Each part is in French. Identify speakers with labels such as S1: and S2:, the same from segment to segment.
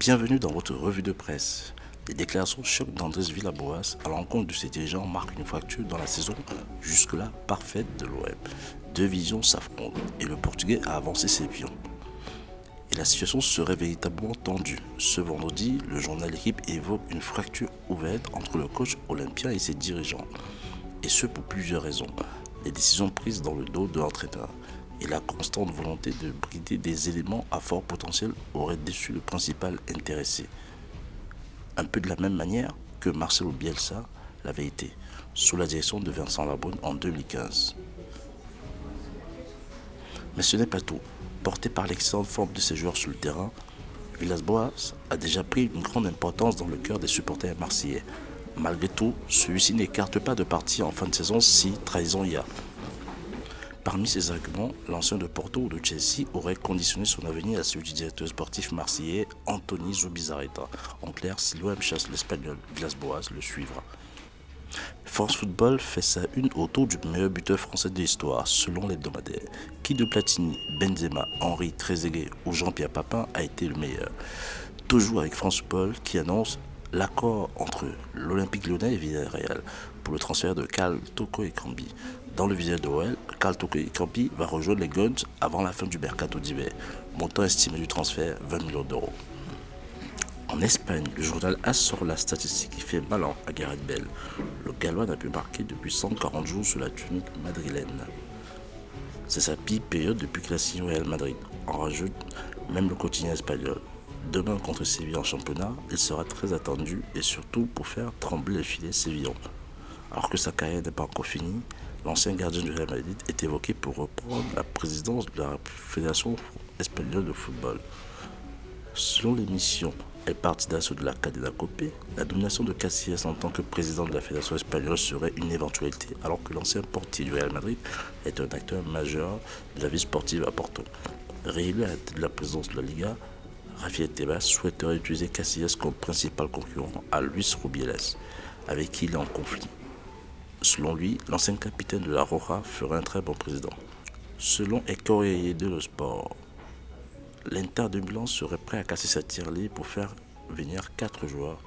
S1: Bienvenue dans votre revue de presse. Les déclarations choc d'Andrés Villas-Boas à l'encontre de ses dirigeants marquent une fracture dans la saison jusque-là parfaite de l'OM. Deux visions s'affrontent et le Portugais a avancé ses pions. Et la situation serait véritablement tendue. Ce vendredi, le journal L'équipe évoque une fracture ouverte entre le coach olympien et ses dirigeants. Et ce pour plusieurs raisons. Les décisions prises dans le dos de l'entraîneur et la constante volonté de brider des éléments à fort potentiel auraient déçu le principal intéressé. Un peu de la même manière que Marcelo Bielsa l'avait été, sous la direction de Vincent Labrune en 2015. Mais ce n'est pas tout. Porté par l'excellente forme de ses joueurs sur le terrain, Villas-Boas a déjà pris une grande importance dans le cœur des supporters marseillais. Malgré tout, celui-ci n'écarte pas de partir en fin de saison si trahison y a. Parmi ces arguments, l'ancien de Porto ou de Chelsea aurait conditionné son avenir à celui du directeur sportif marseillais Anthony Zubizarreta. En clair, si l'OM chasse l'Espagnol, Villas-Boas le suivra. France Football fait sa une autour du meilleur buteur français de l'histoire, selon l'hebdomadaire. Qui de Platini, Benzema, Henry, Trezeguet ou Jean-Pierre Papin a été le meilleur? Toujours avec France Football qui annonce l'accord entre l'Olympique Lyonnais et Villarreal pour le transfert de Karl Toko Ekambi. Dans le visuel de OL, Karl Toko Ekambi va rejoindre les Guns avant la fin du mercato d'hiver. Montant estimé du transfert 20 millions d'euros. En Espagne, le journal AS sort la statistique qui fait mal à Gareth Bale. Le Gallois n'a pu marquer depuis 140 jours sur la tunique madrilène. C'est sa pire période depuis qu'il a signé au Real Madrid. En rajoute même le quotidien espagnol. Demain contre Séville en championnat, il sera très attendu et surtout pour faire trembler les filets sévillans. Alors que sa carrière n'est pas encore finie, l'ancien gardien du Real Madrid est évoqué pour reprendre la présidence de la Fédération espagnole de football. Selon l'émission El Partidazo de la Cadena Cope, la nomination de Casillas en tant que président de la Fédération espagnole serait une éventualité, alors que l'ancien portier du Real Madrid est un acteur majeur de la vie sportive à Porto. Réélu à la tête de la présidence de la Liga, Javier Tebas souhaiterait utiliser Casillas comme principal concurrent à Luis Rubiales, avec qui il est en conflit. Selon lui, l'ancien capitaine de la Roja ferait un très bon président. Selon El Corriere dello Sport, l'Inter de Milan serait prêt à casser sa tirelire pour faire venir 4 joueurs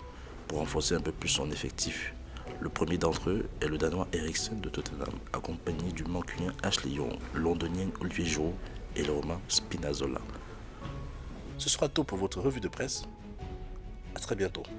S1: pour renforcer un peu plus son effectif. Le premier d'entre eux est le Danois Eriksen de Tottenham, accompagné du Mancunien Ashley Young, le Londonien Olivier Giroud et le Romain Spinazzola. Ce sera tout pour votre revue de presse. À très bientôt.